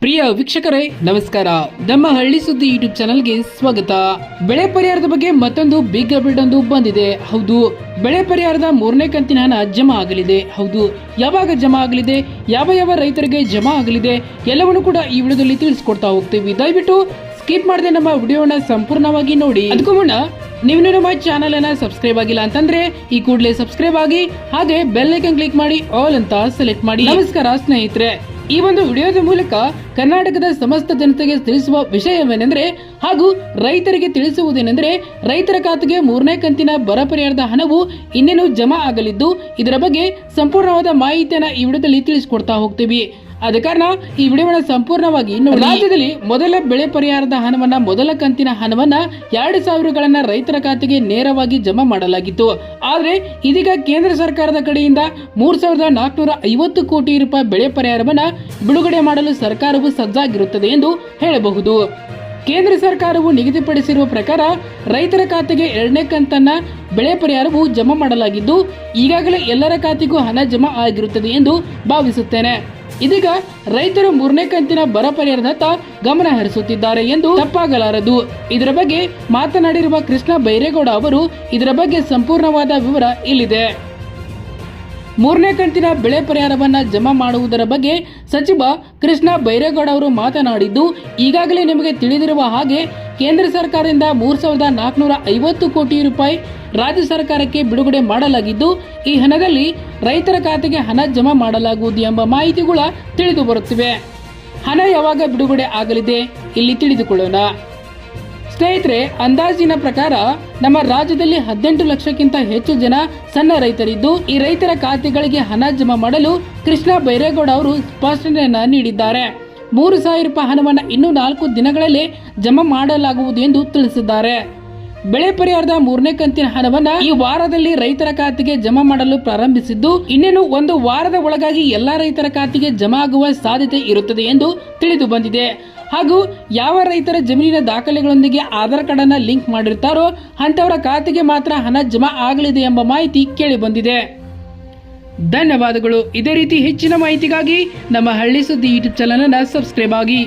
ಪ್ರಿಯ ವೀಕ್ಷಕರೇ ನಮಸ್ಕಾರ. ನಮ್ಮ ಹಳ್ಳಿ ಸುದ್ದಿ ಯೂಟ್ಯೂಬ್ ಚಾನಲ್ಗೆ ಸ್ವಾಗತ. ಬೆಳೆ ಪರಿಹಾರದ ಬಗ್ಗೆ ಮತ್ತೊಂದು ಬಿಗ್ ಅಪ್ಡೇಟ್ ಒಂದು ಬಂದಿದೆ. ಹೌದು, ಬೆಳೆ ಪರಿಹಾರದ 3ನೇ ಕಂತಿನ ಹಣ ಜಮಾ ಆಗಲಿದೆ. ಹೌದು, ಯಾವಾಗ ಜಮಾ ಆಗಲಿದೆ, ಯಾವ ರೈತರಿಗೆ ಜಮಾ ಆಗಲಿದೆ ಎಲ್ಲವನ್ನು ಕೂಡ ಈ ವಿಡಿಯೋದಲ್ಲಿ ತಿಳಿಸ್ಕೊಡ್ತಾ ಹೋಗ್ತೀವಿ. ದಯವಿಟ್ಟು ಸ್ಕಿಪ್ ಮಾಡದೆ ನಮ್ಮ ವಿಡಿಯೋನ ಸಂಪೂರ್ಣವಾಗಿ ನೋಡಿ. ಅದಕ್ಕೂ ಮುನ್ನ ನೀವು ನಮ್ಮ ಚಾನಲ್ ಅನ್ನ ಸಬ್ಸ್ಕ್ರೈಬ್ ಆಗಿಲ್ಲ ಅಂತಂದ್ರೆ ಈ ಕೂಡಲೇ ಸಬ್ಸ್ಕ್ರೈಬ್ ಆಗಿ, ಹಾಗೆ ಬೆಲ್ ಐಕಾನ್ ಕ್ಲಿಕ್ ಮಾಡಿ ಆಲ್ ಅಂತ ಸೆಲೆಕ್ಟ್ ಮಾಡಿ. ನಮಸ್ಕಾರ ಸ್ನೇಹಿತರೆ, ಈ ಒಂದು ವಿಡಿಯೋದ ಮೂಲಕ ಕರ್ನಾಟಕದ ಸಮಸ್ತ ಜನತೆಗೆ ತಿಳಿಸುವ ವಿಷಯವೇನೆಂದ್ರೆ ಹಾಗೂ ರೈತರಿಗೆ ತಿಳಿಸುವುದೇನೆಂದ್ರೆ, ರೈತರ ಖಾತೆಗೆ 3ನೇ ಕಂತಿನ ಬರ ಪರಿಹಾರದ ಹಣವು ಇನ್ನೇನು ಜಮಾ ಆಗಲಿದ್ದು, ಇದರ ಬಗ್ಗೆ ಸಂಪೂರ್ಣವಾದ ಮಾಹಿತಿಯನ್ನ ಈ ವಿಡಿಯೋದಲ್ಲಿ ತಿಳಿಸಿಕೊಡ್ತಾ ಹೋಗ್ತೀವಿ. ಆದ ಕಾರಣ ಈ ವಿಡಿಯೋವನ್ನು ಸಂಪೂರ್ಣವಾಗಿ ನೋಡಿ. ರಾಜ್ಯದಲ್ಲಿ ಮೊದಲ ಬೆಳೆ ಪರಿಹಾರದ ಹಣವನ್ನ, ಮೊದಲ ಕಂತಿನ ಹಣವನ್ನ 2,000 ರೈತರ ಖಾತೆಗೆ ನೇರವಾಗಿ ಜಮಾ ಮಾಡಲಾಗಿತ್ತು. ಆದ್ರೆ ಇದೀಗ ಕೇಂದ್ರ ಸರ್ಕಾರದ ಕಡೆಯಿಂದ 3,450 ಕೋಟಿ ರೂಪಾಯಿ ಬೆಳೆ ಪರಿಹಾರವನ್ನ ಬಿಡುಗಡೆ ಮಾಡಲು ಸರ್ಕಾರವು ಸಜ್ಜಾಗಿರುತ್ತದೆ ಎಂದು ಹೇಳಬಹುದು. ಕೇಂದ್ರ ಸರ್ಕಾರವು ನಿಗದಿಪಡಿಸಿರುವ ಪ್ರಕಾರ ರೈತರ ಖಾತೆಗೆ 2ನೇ ಕಂತನ್ನ ಬೆಳೆ ಪರಿಹಾರವು ಜಮಾ ಮಾಡಲಾಗಿದ್ದು, ಈಗಾಗಲೇ ಎಲ್ಲರ ಖಾತೆಗೂ ಹಣ ಜಮಾ ಆಗಿರುತ್ತದೆ ಎಂದು ಭಾವಿಸುತ್ತೇನೆ. ಇದೀಗ ರೈತರು 3ನೇ ಕಂತಿನ ಬರ ಪರಿಹಾರದತ್ತ ಗಮನ ಹರಿಸುತ್ತಿದ್ದಾರೆ ಎಂದು ತಪ್ಪಾಗಲಾರದು. ಇದರ ಬಗ್ಗೆ ಮಾತನಾಡಿರುವ ಕೃಷ್ಣ ಬೈರೇಗೌಡ ಅವರು ಇದರ ಬಗ್ಗೆ ಸಂಪೂರ್ಣವಾದ ವಿವರ ಇಲ್ಲಿದೆ. 3ನೇ ಕಂತಿನ ಬೆಳೆ ಪರಿಹಾರವನ್ನ ಜಮಾ ಮಾಡುವುದರ ಬಗ್ಗೆ ಸಚಿವ ಕೃಷ್ಣ ಬೈರೇಗೌಡ ಅವರು ಮಾತನಾಡಿದ್ದು, ಈಗಾಗಲೇ ನಿಮಗೆ ತಿಳಿದಿರುವ ಹಾಗೆ ಕೇಂದ್ರ ಸರ್ಕಾರದಿಂದ 3,450 ಕೋಟಿ ರೂಪಾಯಿ ರಾಜ್ಯ ಸರ್ಕಾರಕ್ಕೆ ಬಿಡುಗಡೆ ಮಾಡಲಾಗಿದ್ದು, ಈ ಹಣದಲ್ಲಿ ರೈತರ ಖಾತೆಗೆ ಹಣ ಜಮಾ ಮಾಡಲಾಗುವುದು ಎಂಬ ಮಾಹಿತಿಗಳು ತಿಳಿದು ಬರುತ್ತಿವೆ. ಹಣ ಯಾವಾಗ ಬಿಡುಗಡೆ ಆಗಲಿದೆ ಇಲ್ಲಿ ತಿಳಿದುಕೊಳ್ಳೋಣ. ಸ್ನೇಹಿತರೆ, ಅಂದಾಜಿನ ಪ್ರಕಾರ ನಮ್ಮ ರಾಜ್ಯದಲ್ಲಿ 18 ಲಕ್ಷಕ್ಕಿಂತ ಹೆಚ್ಚು ಜನ ಸಣ್ಣ ರೈತರಿದ್ದು, ಈ ರೈತರ ಖಾತೆಗಳಿಗೆ ಹಣ ಜಮಾ ಮಾಡಲು ಕೃಷ್ಣ ಬೈರೇಗೌಡ ಅವರು ಸ್ಪಷ್ಟನೆಯನ್ನ ನೀಡಿದ್ದಾರೆ. 3,000 ರೂಪಾಯಿ ಹಣವನ್ನು ಇನ್ನು 4 ದಿನಗಳಲ್ಲೇ ಜಮಾ ಮಾಡಲಾಗುವುದು ಎಂದು ತಿಳಿಸಿದ್ದಾರೆ. ಬೆಳೆ ಪರಿಹಾರದ 3ನೇ ಕಂತಿನ ಹಣವನ್ನ ಈ ವಾರದಲ್ಲಿ ರೈತರ ಖಾತೆಗೆ ಜಮಾ ಮಾಡಲು ಪ್ರಾರಂಭಿಸಿದ್ದು, ಇನ್ನೇನು 1 ವಾರದ ಒಳಗಾಗಿ ಎಲ್ಲಾ ರೈತರ ಖಾತೆಗೆ ಜಮಾ ಆಗುವ ಸಾಧ್ಯತೆ ಇರುತ್ತದೆ ಎಂದು ತಿಳಿದು ಬಂದಿದೆ. ಹಾಗೂ ಯಾವ ರೈತರ ಜಮೀನಿನ ದಾಖಲೆಗಳೊಂದಿಗೆ ಆಧಾರ್ ಕಾರ್ಡ್ ಅನ್ನ ಲಿಂಕ್ ಮಾಡಿರ್ತಾರೋ ಅಂತವರ ಖಾತೆಗೆ ಮಾತ್ರ ಹಣ ಜಮಾ ಆಗಲಿದೆ ಎಂಬ ಮಾಹಿತಿ ಕೇಳಿ ಬಂದಿದೆ. ಧನ್ಯವಾದಗಳು. ಇದೇ ರೀತಿ ಹೆಚ್ಚಿನ ಮಾಹಿತಿಗಾಗಿ ನಮ್ಮ ಹಳ್ಳಿ ಸುದ್ದಿ ಯೂಟ್ಯೂಬ್ ಚಾನಲ್ ಅನ್ನು ಸಬ್ಸ್ಕ್ರೈಬ್ ಆಗಿ.